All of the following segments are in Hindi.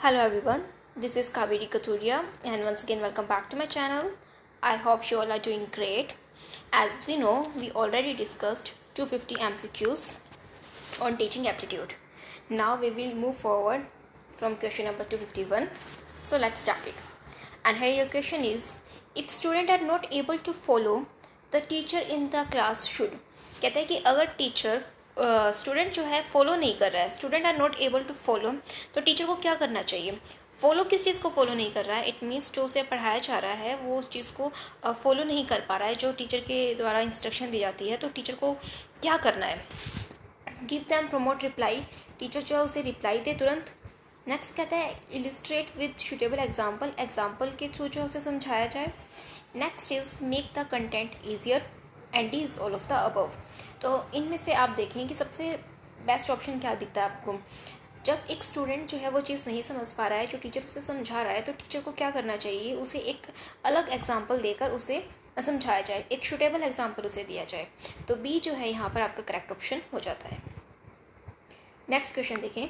Hello everyone, this is Kaveri Kathuria and once again welcome back to my channel. I hope you all are doing great. As we know, we already discussed 250 MCQs on teaching aptitude. Now we will move forward from question number 251. So let's start it. And here your question is, if students are not able to follow, the teacher in the class should. कहते हैं कि अगर टीचर स्टूडेंट जो है फॉलो नहीं कर रहा है, student are not able to follow, तो टीचर को क्या करना चाहिए? फॉलो किस चीज़ को फॉलो नहीं कर रहा है? इट मीन्स जो उसे पढ़ाया जा रहा है वो उस चीज़ को फॉलो नहीं कर पा रहा है, जो टीचर के द्वारा इंस्ट्रक्शन दी जाती है, तो टीचर को क्या करना है? Give them promote reply, teacher जो है उसे रिप्लाई दे तुरंत. नेक्स्ट कहता है illustrate with suitable example, example के थ्रू जो उसे समझाया जाए. Next is make the content easier and D is all of the above. तो इनमें से आप देखें कि सबसे बेस्ट ऑप्शन क्या दिखता है आपको. जब एक स्टूडेंट जो है वो चीज़ नहीं समझ पा रहा है, जो टीचर उसे समझा रहा है, तो टीचर को क्या करना चाहिए? उसे एक अलग एग्जाम्पल देकर उसे समझाया जाए, एक सुटेबल एग्जाम्पल उसे दिया जाए. तो बी जो है यहाँ पर आपका करेक्ट ऑप्शन हो जाता है. नेक्स्ट क्वेश्चन देखें.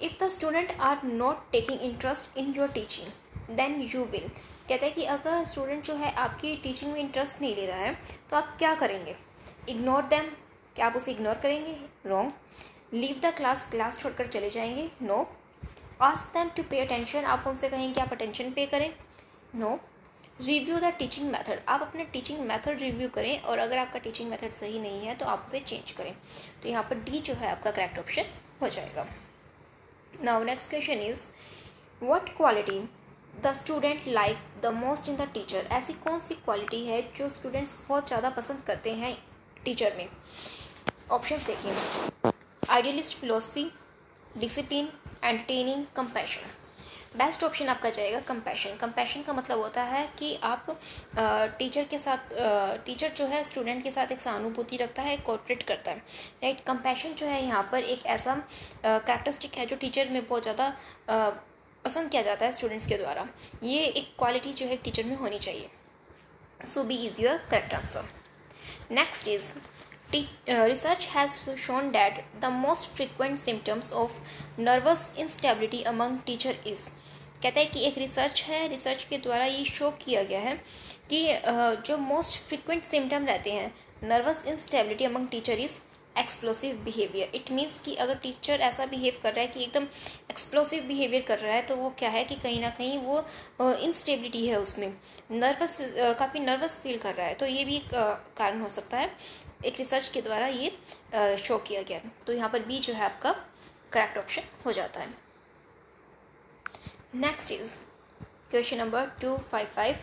If the student are not taking interest in your teaching then you will. कहता है कि अगर स्टूडेंट जो है आपकी टीचिंग में इंटरेस्ट नहीं ले रहा है तो आप क्या करेंगे? इग्नोर देम, क्या आप उसे इग्नोर करेंगे? Wrong. Leave the class, class छोड़कर चले जाएंगे? No. Ask them to pay attention, आप उनसे कहेंगे कि आप अटेंशन पे करें? No. Review the teaching method, आप अपने टीचिंग मेथड रिव्यू करें और अगर आपका टीचिंग मेथड सही नहीं है तो आप उसे चेंज करें. तो यहाँ पर डी जो है आपका करेक्ट ऑप्शन हो जाएगा. Now next question is what quality the student like the most in the teacher. ऐसी कौन सी क्वालिटी है जो स्टूडेंट्स बहुत ज़्यादा पसंद करते हैं टीचर में? ऑप्शंस देखिए. Idealist philosophy, discipline, entertaining, compassion. Best option आपका जाएगा कंपैशन. कंपैशन का मतलब होता है कि आप टीचर के साथ, टीचर जो है स्टूडेंट के साथ एक सहानुभूति रखता है, कोऑपरेट करता है, राइट. कंपैशन जो है यहाँ पर एक ऐसा कैरेक्टरिस्टिक है जो टीचर में बहुत ज़्यादा पसंद किया जाता है स्टूडेंट्स के द्वारा. ये एक क्वालिटी जो है टीचर में होनी चाहिए. So B is your correct answer. Next is research has shown that the most frequent symptoms of nervous instability among teacher is. कहता है कि एक रिसर्च है, रिसर्च के द्वारा ये शो किया गया है कि जो मोस्ट फ्रिक्वेंट सिम्टम रहते हैं nervous instability among teacher is explosive behaviour. It means कि अगर टीचर ऐसा बिहेव कर रहा है कि एकदम एक्सप्लोसिव बिहेवियर कर रहा है तो वो क्या है कि कहीं ना कहीं वो इंस्टेबिलिटी है उसमें, नर्वस, काफ़ी नर्वस फील कर रहा है. तो ये भी एक कारण हो सकता है, एक रिसर्च के द्वारा ये शो किया गया. तो यहाँ पर बी जो है आपका करेक्ट ऑप्शन हो जाता है. Next is question number 255.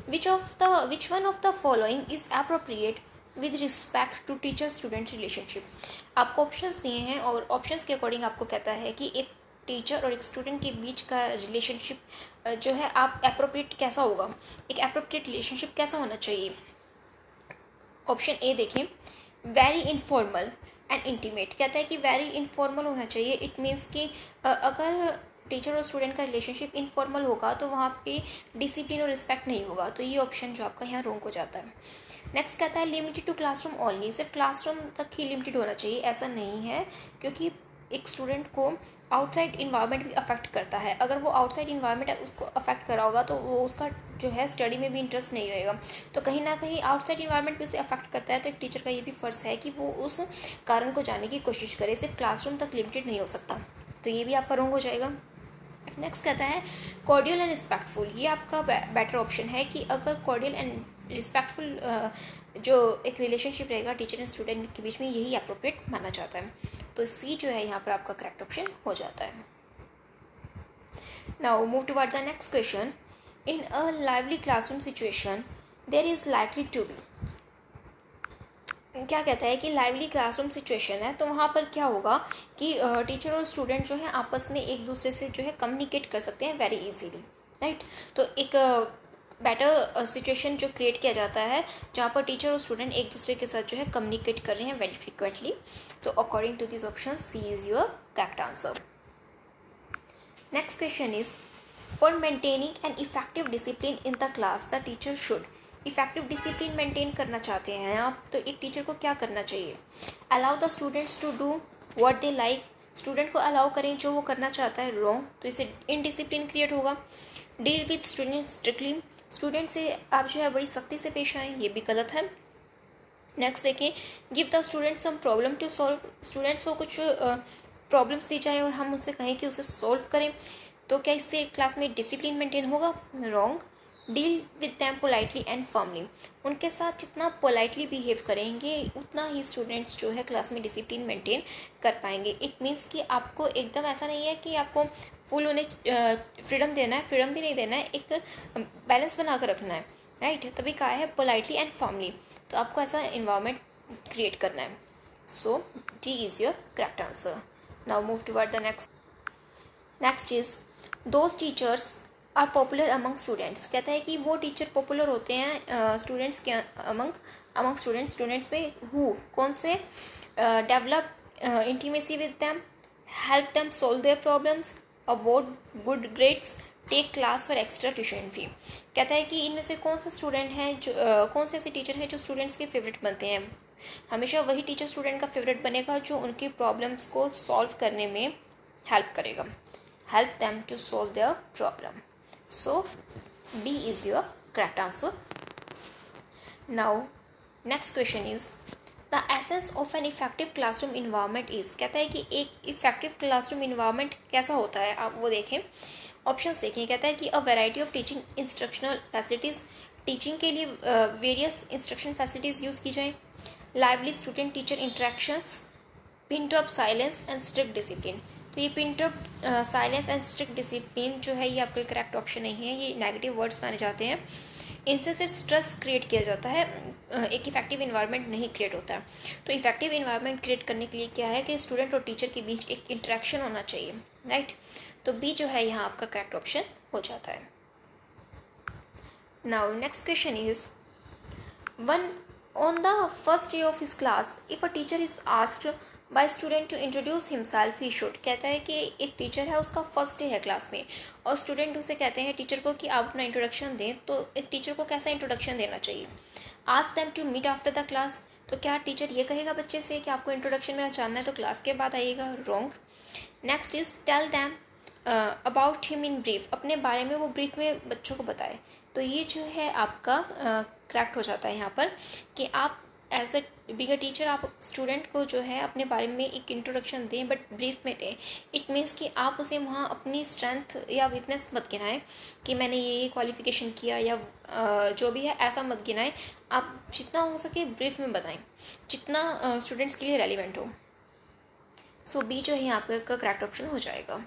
Which one of the following is appropriate with respect to teacher student relationship. आपको ऑप्शंस दिए हैं और ऑप्शंस के अकॉर्डिंग आपको कहता है कि एक टीचर और एक स्टूडेंट के बीच का रिलेशनशिप जो है आप एप्रोप्रिएट कैसा होगा, एक एप्रोप्रिएट रिलेशनशिप कैसा होना चाहिए. ऑप्शन ए देखें, वेरी इनफॉर्मल एंड इंटीमेट. कहता है कि वेरी इनफॉर्मल होना चाहिए. इट मीन्स कि अगर टीचर और स्टूडेंट का रिलेशनशिप इनफॉर्मल होगा तो वहाँ पे डिसिप्लिन और रिस्पेक्ट नहीं होगा. तो ये ऑप्शन जो आपका यहाँ रॉन्ग हो जाता है. नेक्स्ट कहता है लिमिटेड टू क्लासरूम ओनली. सिर्फ क्लासरूम तक ही लिमिटेड होना चाहिए. ऐसा नहीं है, क्योंकि एक स्टूडेंट को आउटसाइड इन्वायरमेंट भी अफेक्ट करता है. अगर वो आउटसाइड इन्वायरमेंट उसको अफेक्ट कर रहा होगा तो वो उसका जो है स्टडी में भी इंटरेस्ट नहीं रहेगा. तो कहीं ना कहीं आउटसाइड इन्वायरमेंट भी उसे अफेक्ट करता है. तो एक टीचर का ये भी फ़र्ज़ है कि वो उस कारण को जानने की कोशिश करे. सिर्फ क्लासरूम तक लिमिटेड नहीं हो सकता. तो ये भी आपका रॉन्ग हो जाएगा. नेक्स्ट कहता है कॉर्डियल एंड रिस्पेक्टफुल. ये आपका बेटर ऑप्शन है कि अगर कॉर्डियल एंड रिस्पेक्टफुल जो एक रिलेशनशिप रहेगा टीचर एंड स्टूडेंट के बीच में, यही अप्रोप्रिएट माना जाता है. तो सी जो है यहाँ पर आपका करेक्ट ऑप्शन हो जाता है. Now move toward the next question. In a lively classroom situation there is likely to be. क्या कहता है कि लाइवली क्लासरूम सिचुएशन है तो वहाँ पर क्या होगा कि टीचर और स्टूडेंट जो है आपस में एक दूसरे से जो है कम्युनिकेट कर सकते हैं वेरी इजीली, राइट. तो एक बेटर सिचुएशन जो क्रिएट किया जाता है जहाँ पर टीचर और स्टूडेंट एक दूसरे के साथ जो है कम्युनिकेट कर रहे हैं वेरी फ्रिक्वेंटली. तो according to this option C is your correct answer. Next question is for maintaining an effective discipline in the class the teacher should. Effective discipline maintain करना चाहते हैं आप तो एक टीचर को क्या करना चाहिए? Allow the students to do what they like, student को अलाउ करें जो वो करना चाहता है, रॉन्ग, तो इससे इनडिसिप्लिन क्रिएट होगा। Deal with student strictly, student से आप जो है बड़ी सख्ती से पेश आएँ, ये भी गलत है। नेक्स्ट देखें, give the student some problem to solve, students को कुछ प्रॉब्लम्स दी जाए और हम उससे कहें कि उसे सॉल्व करें, तो क्या इससे क्लास में डिसिप्लिन मेंटेन होगा, wrong. Deal with them politely and firmly, उनके साथ जितना पोलाइटली बिहेव करेंगे उतना ही स्टूडेंट्स जो है क्लास में डिसिप्लिन मेंटेन कर पाएंगे। इट मीन्स कि आपको एकदम ऐसा नहीं है कि आपको फुल उन्हें फ्रीडम देना है, फ्रीडम भी नहीं देना है, एक बैलेंस बना कर रखना है, राइट। तभी कहा है पोलाइटली एंड फर्मली, तो आपको ऐसा इन्वायरमेंट क्रिएट करना है। So D is your correct answer. Now move toward the next is those teachers are popular among students, कहता है कि वो टीचर पॉपुलर होते हैं स्टूडेंट्स के अमंग स्टूडेंट्स में, हु कौन से, develop intimacy with them, help them solve their problems, award good grades, take class for extra tuition fee. कहता है कि इनमें से कौन सा स्टूडेंट है जो कौन से ऐसे टीचर हैं जो स्टूडेंट्स के फेवरेट बनते हैं। हमेशा वही टीचर स्टूडेंट का फेवरेट बनेगा जो उनकी प्रॉब्लम्स को सॉल्व करने में हेल्प करेगा, help them to solve their problem. So B is your correct answer. Now next question is the essence of an effective classroom environment is, कहता है कि एक इफेक्टिव क्लासरूम इन्वायरमेंट कैसा होता है, आप वो देखें, ऑप्शंस देखें। कहता है कि a variety of teaching instructional facilities, teaching के लिए वेरियस इंस्ट्रक्शन फैसिलिटीज़ यूज़ की जाएँ, lively student teacher interactions, pin of silence and strict discipline. तो ये pin of silence and strict discipline जो है ये आपका करेक्ट ऑप्शन नहीं है, ये नेगेटिव वर्ड्स माने जाते हैं। इनसे सिर्फ स्ट्रेस क्रिएट किया जाता है, एक इफेक्टिव इन्वायरमेंट नहीं क्रिएट होता। तो इफेक्टिव इन्वायरमेंट क्रिएट करने के लिए क्या है कि स्टूडेंट और टीचर के बीच एक इंटरेक्शन होना चाहिए, राइट। तो बी जो है यहाँ आपका करेक्ट ऑप्शन हो जाता है। Now next question is one on the first day of his class if a teacher is asked by student to introduce himself he should. कहता है कि एक टीचर है, उसका फर्स्ट डे है क्लास में और स्टूडेंट उसे कहते हैं टीचर को कि आप अपना इंट्रोडक्शन दें, तो एक टीचर को कैसा इंट्रोडक्शन देना चाहिए। Ask them to meet after the class, तो क्या टीचर ये कहेगा बच्चे से कि आपको इंट्रोडक्शन मेरा जानना है तो क्लास के बाद आइएगा, wrong. Next is tell them about him in brief, अपने बारे में वो ब्रीफ में बच्चों को बताए, तो ये जो है आपका करेक्ट हो जाता है यहाँ पर कि आप एज अ बिगर टीचर आप स्टूडेंट को जो है अपने बारे में एक इंट्रोडक्शन दें, बट ब्रीफ में दें। इट मीन्स कि आप उसे वहाँ अपनी स्ट्रेंथ या वीकनेस मत गिनाएं कि मैंने ये क्वालिफिकेशन किया या जो भी है ऐसा मत गिनाएं। आप जितना हो सके ब्रीफ में बताएं, जितना स्टूडेंट्स के लिए रेलिवेंट हो। सो बी जो है यहाँ पर का करेक्ट ऑप्शन हो जाएगा।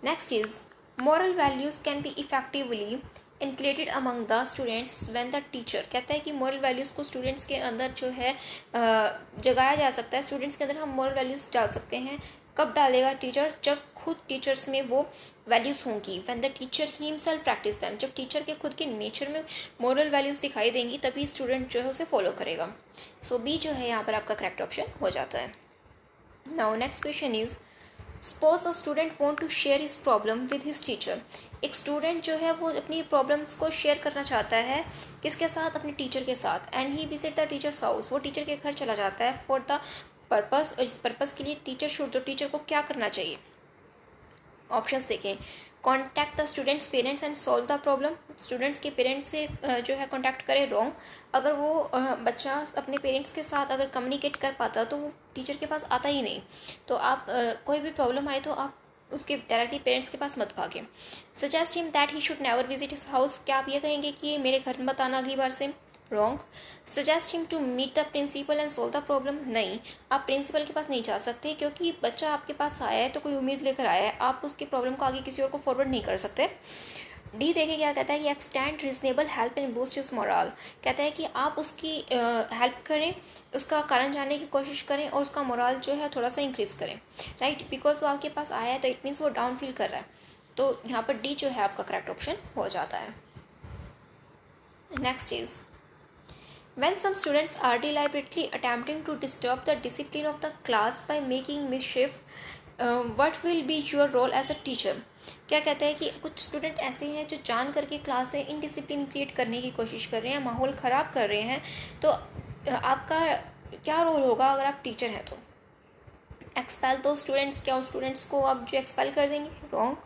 Next is moral values can be effectively inculcated among the students when the teacher. कहता है कि मॉरल वैल्यूज़ को स्टूडेंट्स के अंदर जो है जगाया जा सकता है, स्टूडेंट्स के अंदर हम मॉरल वैल्यूज़ डाल सकते हैं। कब डालेगा टीचर, जब खुद टीचर्स में वो वैल्यूज़ होंगी, when the teacher himself practice them, जब टीचर के खुद के नेचर में मॉरल वैल्यूज़ दिखाई देंगी तभी स्टूडेंट जो है उसे फॉलो करेगा। सो बी जो है यहाँ पर आपका करेक्ट ऑप्शन हो जाता है। Now next question is suppose a student want to share his problem with his teacher. एक स्टूडेंट जो है वो अपनी प्रॉब्लम्स को शेयर करना चाहता है किसके साथ, अपने टीचर के साथ। And he visit the teachers house, वो टीचर के घर चला जाता है फॉर द पर्पस, और इस पर्पस के लिए टीचर शुड, तो टीचर को क्या करना चाहिए। ऑप्शंस देखें। Contact the students parents and solve the problem, students के पेरेंट्स से जो है कॉन्टैक्ट करे, रॉन्ग। अगर वो बच्चा अपने पेरेंट्स के साथ अगर कम्युनिकेट कर पाता तो वो टीचर के पास आता ही नहीं। तो आप कोई भी प्रॉब्लम आए तो आप उसके डायरेक्टली पेरेंट्स के पास मत भागें। Suggest him that he should never visit his house, क्या आप ये कहेंगे कि मेरे घर मत आना अगली बार से, wrong. Suggest him to meet the principal and solve the problem, नहीं, आप प्रिंसिपल के पास नहीं जा सकते क्योंकि बच्चा आपके पास आया है तो कोई उम्मीद लेकर आया है, आप उसकी प्रॉब्लम को आगे किसी और को फॉरवर्ड नहीं कर सकते। डी देखिए क्या कहता है कि extend reasonable help and boost his moral, कहता है कि आप उसकी हेल्प करें, उसका कारण जानने की कोशिश करें और उसका मोरल जो है थोड़ा सा इंक्रीज़ करें, राइट। बिकॉज वो आपके पास आया है तो इट मीन्स वो डाउन फील कर रहा है, तो यहाँ पर डी जो है आपका करेक्ट ऑप्शन हो जाता है। Next is when some students are deliberately attempting to disturb the discipline of the class by making mischief, what will be your role as a teacher। क्या कहता है कि कुछ स्टूडेंट ऐसे हैं जो जान करके क्लास में इनडिसिप्लिन क्रिएट करने की कोशिश कर रहे हैं, माहौल ख़राब कर रहे हैं, तो आपका क्या रोल होगा अगर आप टीचर हैं तो। एक्सपेल दो स्टूडेंट्स, क्या उस स्टूडेंट्स को आप जो एक्सपेल कर देंगे? रॉन्ग।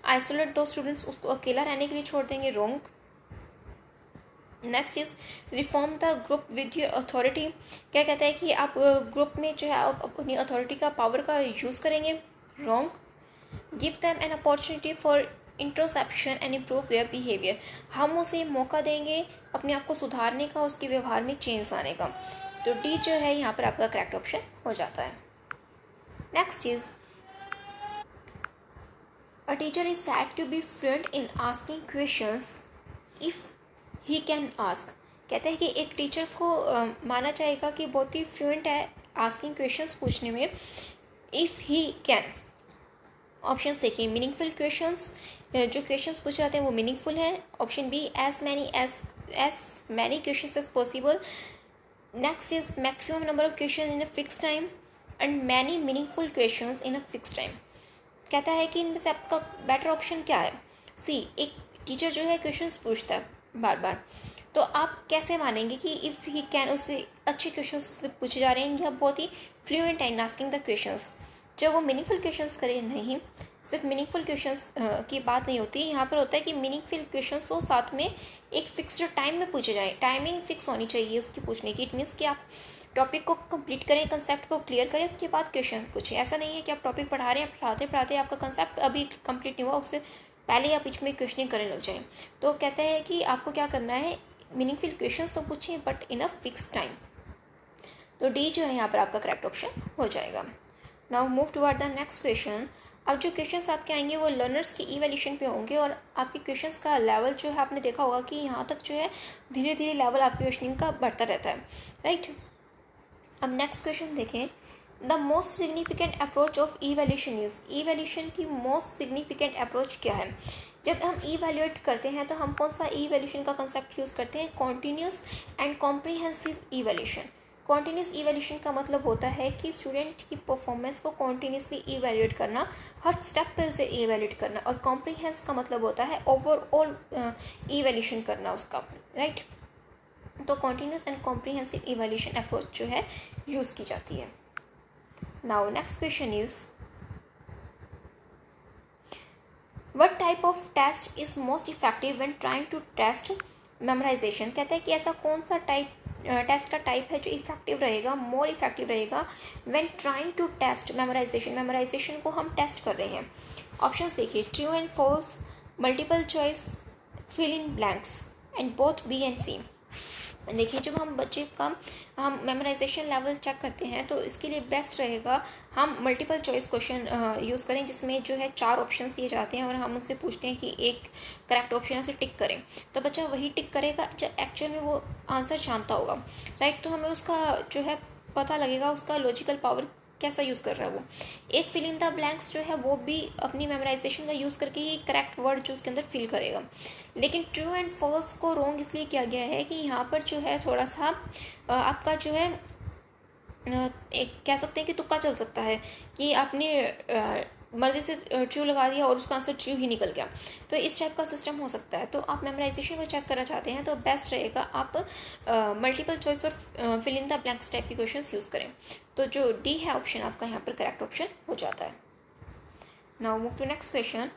आइसोलेट दो स्टूडेंट्स, उसको अकेला रहने के लिए छोड़ देंगे? Wrong. Next is reform the group with your authority, क्या कहता है कि आप ग्रुप में जो है आप अपनी अथॉरिटी का पावर का यूज़ करेंगे? Wrong. Give them an opportunity for introspection and improve their behaviour, हम उसे मौका देंगे अपने आप को सुधारने का, उसके व्यवहार में चेंज लाने का। तो डी जो है यहाँ पर आपका करेक्ट ऑप्शन हो जाता है। Next is a teacher is said to be fluent in asking questions if he can ask, कहते हैं कि एक टीचर को माना जाएगा कि बहुत ही फ्लुएंट है आस्किंग क्वेश्चंस पूछने में, इफ़ ही कैन। ऑप्शंस देखिए, मीनिंगफुल क्वेश्चंस, जो क्वेश्चंस पूछे जाते हैं वो मीनिंगफुल हैं। Option B as many questions as possible. Next is maximum number of question in a fix time and many meaningful questions in a fix time. कहता है कि इनमें से आपका बेटर ऑप्शन क्या है? सी, एक टीचर जो है क्वेश्चंस पूछता है बार बार, तो आप कैसे मानेंगे कि इफ़ ही कैन उससे अच्छे क्वेश्चंस उससे पूछे जा रहे हैं या बहुत ही फ्लुएंट है इन आस्किंग द क्वेश्चंस? जब वो मीनिंगफुल क्वेश्चंस करे, नहीं, सिर्फ मीनिंगफुल क्वेश्चंस की बात नहीं होती, यहाँ पर होता है कि मीनिंगफुल क्वेश्चंस तो साथ में एक फिक्स्ड टाइम में पूछे जाए, टाइमिंग फिक्स होनी चाहिए उसकी पूछने की। इट मीन्स कि आप टॉपिक को कंप्लीट करें, कंसेप्ट को क्लियर करें, उसके बाद क्वेश्चन पूछें। ऐसा नहीं है कि आप टॉपिक पढ़ा रहे हैं, पढ़ाते पढ़ाते आपका कंसेप्ट अभी कंप्लीट नहीं हुआ, उससे पहले ही आप बीच में क्वेश्चनिंग करने लग जाएं। तो कहते हैं कि आपको क्या करना है, मीनिंगफुल क्वेश्चंस तो पूछें but in a fix time. तो डी जो है यहाँ पर आपका करेक्ट ऑप्शन हो जाएगा। Now move toward the next question. अब जो क्वेश्चंस आपके आएंगे वो लर्नर्स की इवैल्यूएशन पे होंगे, और आपके क्वेश्चंस का लेवल जो है आपने देखा होगा कि यहाँ तक जो है धीरे धीरे लेवल आपके क्वेश्चनिंग का बढ़ता रहता है, राइट। अब नेक्स्ट क्वेश्चन देखें, the most significant approach of evaluation is, evaluation की मोस्ट सिग्निफिकेंट अप्रोच क्या है? जब हम इवैल्यूएट करते हैं तो हम कौन सा इवैल्यूएशन का कंसेप्ट यूज़ करते हैं? Continuous and comprehensive evaluation. Continuous evaluation का मतलब होता है कि स्टूडेंट की परफॉर्मेंस को कॉन्टिन्यूसली इवैल्यूएट करना, हर स्टेप पे उसे इवैल्यूएट करना, और कॉम्प्रिहेंस का मतलब होता है ओवरऑल इवैल्यूएशन करना उसका, राइट। तो continuous and comprehensive evaluation approach जो है यूज़ की जाती है। Now next question is, what type of test is most effective when trying to test memorization? कहता है कि ऐसा कौन सा टेस्ट का टाइप है जो इफेक्टिव रहेगा, मोर इफेक्टिव रहेगा when trying to test memorisation, memorisation को हम टेस्ट कर रहे हैं। ऑप्शंस देखिए, true and false, multiple choice, fill in blanks, and both B and C. देखिए, जब हम बच्चे का हम मेमोराइजेशन लेवल चेक करते हैं तो इसके लिए बेस्ट रहेगा हम मल्टीपल चॉइस क्वेश्चन यूज़ करें, जिसमें जो है 4 ऑप्शन दिए जाते हैं और हम उनसे पूछते हैं कि एक करेक्ट ऑप्शन है उसे टिक करें, तो बच्चा वही टिक करेगा जब एक्चुअल में वो आंसर जानता होगा, राइट। तो हमें उसका जो है पता लगेगा उसका लॉजिकल पावर कैसा यूज़ कर रहा है वो। एक फिल इन द ब्लैंक्स जो है वो भी अपनी मेमोराइजेशन का यूज़ करके ही करेक्ट वर्ड जो उसके अंदर फिल करेगा। लेकिन ट्रू एंड फॉल्स को रॉन्ग इसलिए किया गया है कि यहाँ पर जो है थोड़ा सा आपका जो है एक कह सकते हैं कि तुक्का चल सकता है कि आपने मर्जी से ट्रू लगा दिया और उसका आंसर ट्रू ही निकल गया, तो इस टाइप का सिस्टम हो सकता है। तो आप मेमोराइजेशन को चेक करना चाहते हैं तो बेस्ट रहेगा आप मल्टीपल चॉइस और fill in the blanks type के क्वेश्चंस यूज़ करें। तो जो डी है ऑप्शन आपका यहाँ पर करेक्ट ऑप्शन हो जाता है। Now move to next question.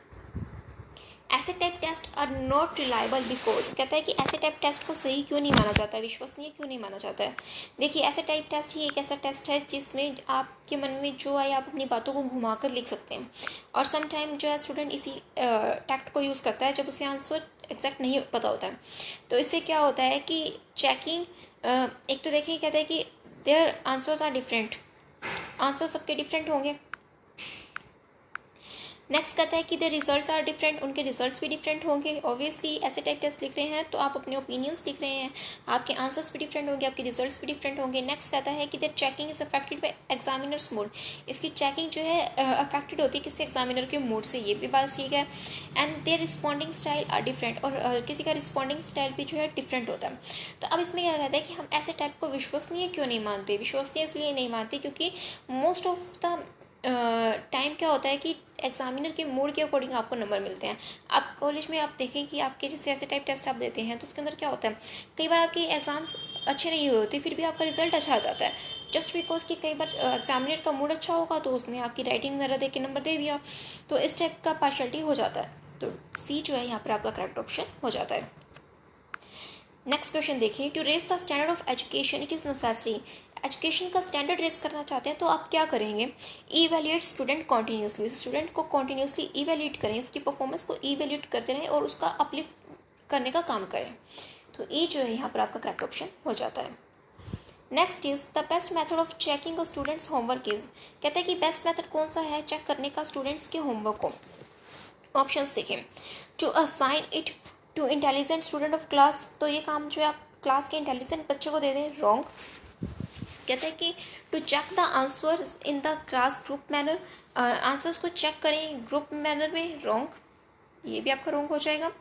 ऐसे type test are not reliable because, कहता है कि ऐसे टाइप टेस्ट को सही क्यों नहीं माना जाता है, विश्वसनीय क्यों नहीं माना जाता है? देखिए, ऐसे टाइप टेस्ट ही एक ऐसा टेस्ट है जिसमें आपके मन में जो आए आप अपनी बातों को घुमा कर लिख सकते हैं, और सम टाइम जो है स्टूडेंट इसी टैक्ट को यूज़ करता है जब उसे आंसर एग्जैक्ट नहीं पता होता है। तो इससे क्या होता है कि चेकिंग, एक तो देखिए कहता है कि their answers are different, answer सबके डिफरेंट होंगे। नेक्स्ट कहता है कि द रिजल्ट्स आर डिफरेंट, उनके रिजल्ट्स भी डिफरेंट होंगे। ऑब्वियसली ऐसे टाइप टेस्ट लिख रहे हैं तो आप अपने ओपिनियंस लिख रहे हैं, आपके आंसर्स भी डिफरेंट होंगे, आपके रिजल्ट्स भी डिफरेंट होंगे। नेक्स्ट कहता है कि the checking is affected by examiners mood, इसकी चेकिंग जो है अफेक्टेड होती है किसी एग्जामिनर के मूड से, ये भी बात ठीक है। And their responding style are different, और किसी का रिस्पॉन्डिंग स्टाइल भी जो है डिफरेंट होता है। तो अब इसमें क्या कहता है कि हम ऐसे टाइप को विश्वसनीय क्यों नहीं मानते? विश्वसनीय इसलिए नहीं मानते क्योंकि मोस्ट ऑफ द टाइम क्या होता है कि एग्जामिनर के मूड के अकॉर्डिंग आपको नंबर मिलते हैं। आप कॉलेज में आप देखें कि आपके जैसे ऐसे टाइप टेस्ट आप देते हैं तो उसके अंदर क्या होता है, कई बार आपके एग्ज़ाम्स अच्छे नहीं हुए होते फिर भी आपका रिजल्ट अच्छा आ जाता है, जस्ट बिकॉज कि कई बार एग्जामिनर का मूड अच्छा होगा तो उसने आपकी राइटिंग वगैरह देख के नंबर दे दिया, तो इस टाइप का पार्शलिटी हो जाता है। तो सी जो है यहाँ पर आपका करेक्ट ऑप्शन हो जाता है। नेक्स्ट क्वेश्चन देखिए, to raise the standard of education it is necessary. Education का स्टैंडर्ड रेज करना चाहते हैं तो आप क्या करेंगे, ईवैल्यूएट स्टूडेंट कॉन्टीन्यूसली, स्टूडेंट को कॉन्टीन्यूसली ईवैल्यूएट करें, उसकी परफॉर्मेंस को ईवैल्यूएट करते रहें और उसका अपलिफ्ट करने का काम करें। तो ए जो है यहाँ पर आपका करेक्ट ऑप्शन हो जाता है। Next is the best method of checking a students homework is, कहते हैं कि बेस्ट मेथड कौन सा है चेक करने का स्टूडेंट्स के होमवर्क को। ऑप्शंस देखें, to assign it to intelligent student of class, तो ये काम जो है आप क्लास के इंटेलिजेंट बच्चों को दे दें, रॉन्ग। कहते हैं कि to check the answer in the class group manner, answers को चेक करें ग्रुप मैनर में, रॉन्ग, ये भी आपका रॉन्ग हो जाएगा।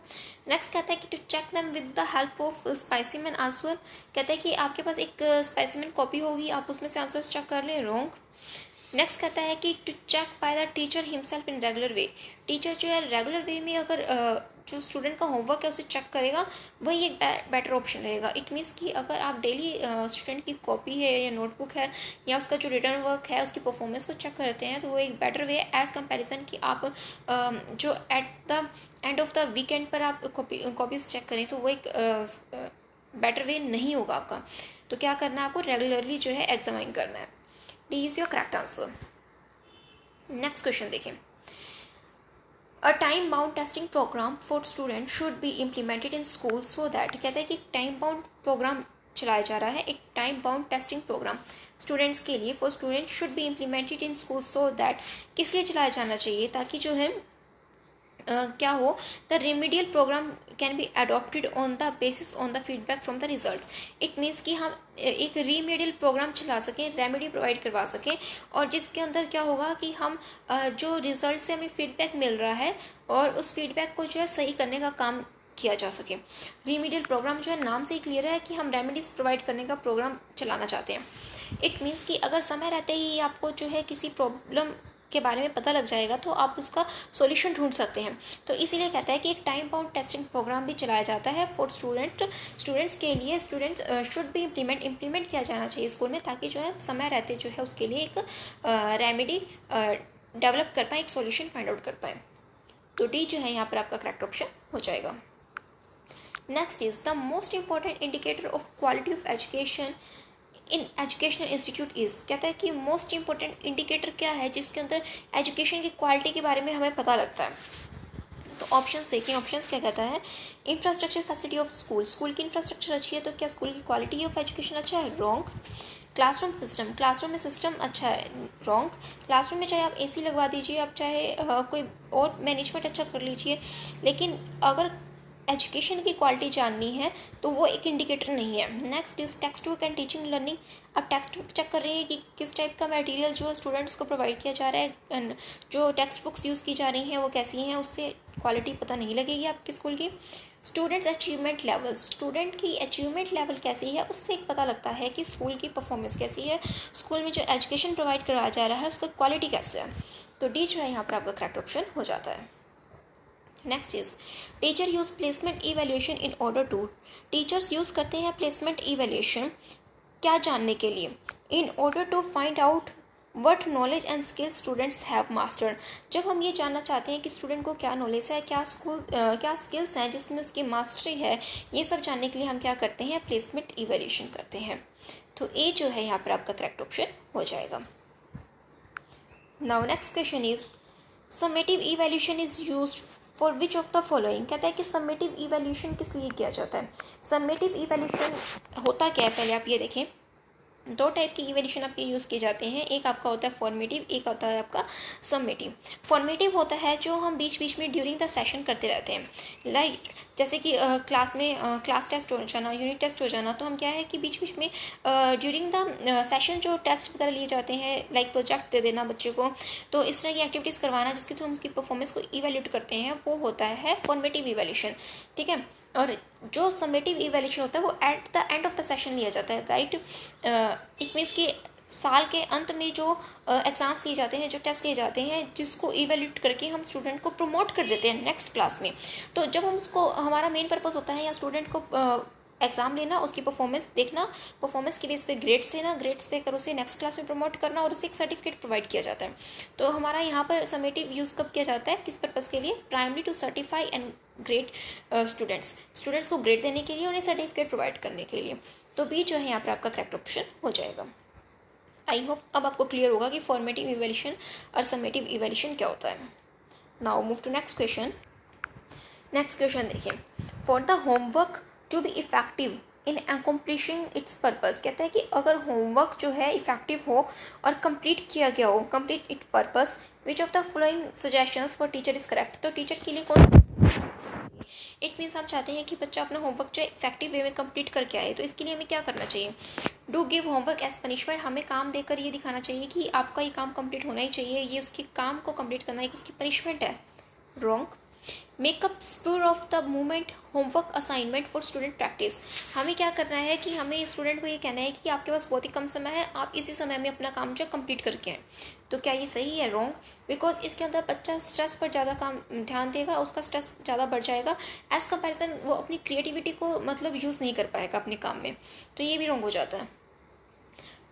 नेक्स्ट कहता है कि to check them with the help of specimen answer, कहता है कि आपके पास एक स्पाइसीमैन कॉपी होगी, आप उसमें से आंसर्स चेक कर लें, रॉन्ग। नेक्स्ट कहता है कि to check by the teacher himself in regular way, teacher जो है रेगुलर वे में अगर जो स्टूडेंट का होमवर्क है उसे चेक करेगा वही एक बेटर ऑप्शन रहेगा। इट मीन्स कि अगर आप डेली स्टूडेंट की कॉपी है या नोटबुक है या उसका जो रिटर्न वर्क है उसकी परफॉर्मेंस को चेक करते हैं तो वो एक बेटर वे है एज कंपैरिजन कि आप जो at the end of the weekend पर आप कॉपीज चेक करें तो वो एक बेटर वे नहीं होगा आपका। तो क्या करना है आपको, रेगुलरली जो है एग्जामिन करना है। D is your correct answer. Next question देखें, a time bound testing programme for student should be implemented in school so that, कहता है कि टाइम बाउंड प्रोग्राम चलाया जा रहा है, एक time bound testing program students के लिए for student should be implemented in school so that, किस लिए चलाया जाना चाहिए, ताकि जो है क्या हो, the remedial program can be adopted on the basis on the feedback from the results. It means कि हम एक रेमेडियल प्रोग्राम चला सकें, रेमेडी प्रोवाइड करवा सकें और जिसके अंदर क्या होगा कि हम जो रिजल्ट से हमें फीडबैक मिल रहा है और उस फीडबैक को जो है सही करने का काम किया जा सके। रेमेडियल प्रोग्राम जो है नाम से ही क्लियर है कि हम रेमेडीज प्रोवाइड करने का प्रोग्राम चलाना चाहते हैं। इट मीन्स कि अगर समय रहते ही आपको जो है किसी प्रॉब्लम के बारे में पता लग जाएगा तो आप उसका सॉल्यूशन ढूंढ सकते हैं। तो इसीलिए कहता है कि एक टाइम बाउंड टेस्टिंग प्रोग्राम भी चलाया जाता है फॉर स्टूडेंट्स के लिए, स्टूडेंट्स शुड भी इम्प्लीमेंट किया जाना चाहिए स्कूल में, ताकि जो है समय रहते जो है उसके लिए एक रेमेडी डेवलप कर पाए, एक सॉल्यूशन फाइंड आउट कर पाए। तो डी जो है यहाँ पर आपका करेक्ट ऑप्शन हो जाएगा। Next is the most important indicator of quality of education in educational institute is, कहता है कि मोस्ट इंपॉर्टेंट इंडिकेटर क्या है जिसके अंदर एजुकेशन की क्वालिटी के बारे में हमें पता लगता है। तो ऑप्शंस देखें, ऑप्शंस क्या कहता है, infrastructure facility of school, school की इंफ्रास्ट्रक्चर अच्छी है तो क्या स्कूल की क्वालिटी ऑफ एजुकेशन अच्छा है, रॉन्ग। क्लासरूम सिस्टम, क्लासरूम में सिस्टम अच्छा है, रॉन्ग। क्लासरूम में चाहे आप एसी लगवा दीजिए, आप चाहे कोई और मैनेजमेंट अच्छा कर लीजिए, लेकिन अगर एजुकेशन की क्वालिटी जाननी है तो वो एक इंडिकेटर नहीं है। Next is text book and teaching learning, अब टेक्स्ट बुक चेक कर रही है कि किस टाइप का मटेरियल जो स्टूडेंट्स को प्रोवाइड किया जा रहा है एंड जो टेक्स्ट बुक्स यूज़ की जा रही हैं वो कैसी हैं, उससे क्वालिटी पता नहीं लगेगी आपकी स्कूल की। स्टूडेंट्स अचीवमेंट लेवल, स्टूडेंट की अचीवमेंट लेवल कैसी है उससे एक पता लगता है कि स्कूल की परफॉर्मेंस कैसी है, स्कूल में जो एजुकेशन प्रोवाइड कराया जा रहा है उसका क्वालिटी कैसे है। तो डी जो है यहाँ पर आपका करेक्ट ऑप्शन हो जाता है। Next is teacher use placement evaluation in order to, teachers use करते हैं प्लेसमेंट इवेल्यूशन क्या जानने के लिए, in order to find out what knowledge and skill students have mastered, जब हम ये जानना चाहते हैं कि स्टूडेंट को क्या नॉलेज है, क्या स्किल्स हैं जिसमें उसकी मास्टरी है, ये सब जानने के लिए हम क्या करते हैं, प्लेसमेंट इवेल्यूशन करते हैं। तो ए जो है यहाँ पर आपका करेक्ट ऑप्शन हो जाएगा। Now next question is summative evaluation is used for which of the following, कहता है कि समेटिव इवेल्यूशन किस लिए किया जाता है। समेटिव इवेल्यूशन होता क्या है, पहले आप ये देखें, दो टाइप की इवेल्यूशन आपके यूज़ किए जाते हैं, एक आपका होता है फॉर्मेटिव, एक होता है आपका समेटिव। फॉर्मेटिव होता है जो हम बीच बीच में ड्यूरिंग द सेशन करते रहते हैं, लाइक जैसे कि क्लास में क्लास टेस्ट हो जाना, यूनिट टेस्ट हो जाना, तो हम क्या है कि बीच बीच में ड्यूरिंग द सेशन जो टेस्ट वगैरह लिए जाते हैं, लाइक प्रोजेक्ट दे देना बच्चे को, तो इस तरह की एक्टिविटीज़ करवाना जिसके थ्रू हम उसकी परफॉर्मेंस को इवेल्यूट करते हैं, वो होता है फॉर्मेटिव इवेल्यूशन, ठीक है। और जो समेटिव इवेल्यूशन होता है वो at the end of the session लिया जाता है, राइट। इट मीन्स कि साल के अंत में जो एग्ज़ाम्स लिए जाते हैं, जो टेस्ट लिए जाते हैं, जिसको इवेल्यूट करके हम स्टूडेंट को प्रमोट कर देते हैं नेक्स्ट क्लास में। तो जब हम उसको, हमारा मेन पर्पस होता है या स्टूडेंट को एग्ज़ाम लेना, उसकी परफॉर्मेंस देखना, परफॉर्मेंस के बेस पे ग्रेड्स देना, ग्रेड्स देकर उसे नेक्स्ट क्लास में प्रमोट करना और उसे एक सर्टिफिकेट प्रोवाइड किया जाता है। तो हमारा यहाँ पर समेटिव यूज़ कब किया जाता है, किस पर्पज़ के लिए? Primary to certify and grade students को ग्रेड देने के लिए, उन्हें सर्टिफिकेट प्रोवाइड करने के लिए। तो बी जो है यहाँ पर आपका करेक्ट ऑप्शन हो जाएगा। आई होप अब आपको क्लियर होगा कि फॉर्मेटिव इवैल्यूएशन और समेटिव इवैल्यूएशन क्या होता है। Now move to next question. Next question देखिए, for the homework to be effective in accomplishing its purpose, कहता है कि अगर होमवर्क जो है इफेक्टिव हो और कंप्लीट किया गया हो, complete it purpose, which of the following suggestions for teacher is correct. तो टीचर के लिए कौन, इट मीन्स हम चाहते हैं कि बच्चा अपना होमवर्क जो है इफेक्टिव वे में कंप्लीट करके आए, तो इसके लिए हमें क्या करना चाहिए? Do give homework as punishment, हमें काम देकर ये दिखाना चाहिए कि आपका ये काम कंप्लीट होना ही चाहिए, ये उसके काम को कंप्लीट करना एक उसकी पनिशमेंट है। Wrong. Make up spur of the movement homework assignment for student practice, हमें क्या करना है कि हमें स्टूडेंट को ये कहना है कि आपके पास बहुत ही कम समय है, आप इसी समय में अपना काम जो कंप्लीट करके आए। तो क्या ये सही है? रॉन्ग। बिकॉज इसके अंदर बच्चा स्ट्रेस पर ज़्यादा काम ध्यान देगा, उसका स्ट्रेस ज़्यादा बढ़ जाएगा, एज कंपेरिजन वो अपनी क्रिएटिविटी को मतलब यूज़ नहीं कर पाएगा अपने काम में, तो ये भी रॉन्ग हो जाता है।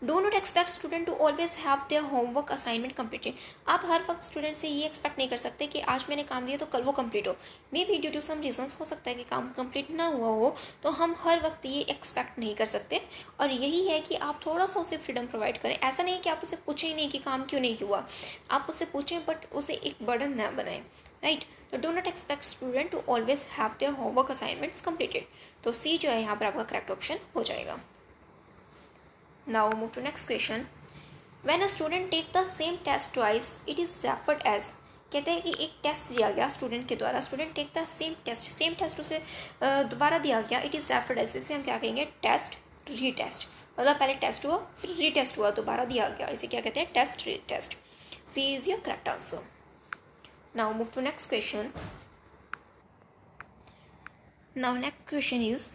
Do not expect student to always have their homework assignment completed, आप हर वक्त स्टूडेंट से ये एक्सपेक्ट नहीं कर सकते कि आज मैंने काम दिया तो कल वो कंप्लीट हो। May be due to some reasons हो सकता है कि काम कंप्लीट ना हुआ हो, तो हम हर वक्त ये एक्सपेक्ट नहीं कर सकते। और यही है कि आप थोड़ा सा उसे फ्रीडम प्रोवाइड करें। ऐसा नहीं कि आप उसे पूछें ही नहीं कि काम क्यों नहीं हुआ, आप उससे पूछें बट उसे एक बर्डन ना बनाएं, राइट। तो do not expect student to always have their homework assignments completed. तो सी जो है यहाँ पर आपका करेक्ट ऑप्शन हो जाएगा। Now move to next question. When a student take the same test twice, it is referred as, कहते हैं कि एक टेस्ट लिया गया स्टूडेंट के द्वारा, student take the same test उसे दोबारा दिया गया, इट इज़ रेफर्ड एज, इसे हम क्या कहेंगे? Test retest. मतलब पहले टेस्ट हुआ, फिर रीटेस्ट हुआ, दोबारा दिया गया, इसे क्या कहते हैं? Test retest. C is your correct answer. Now move to next question. Now next question is,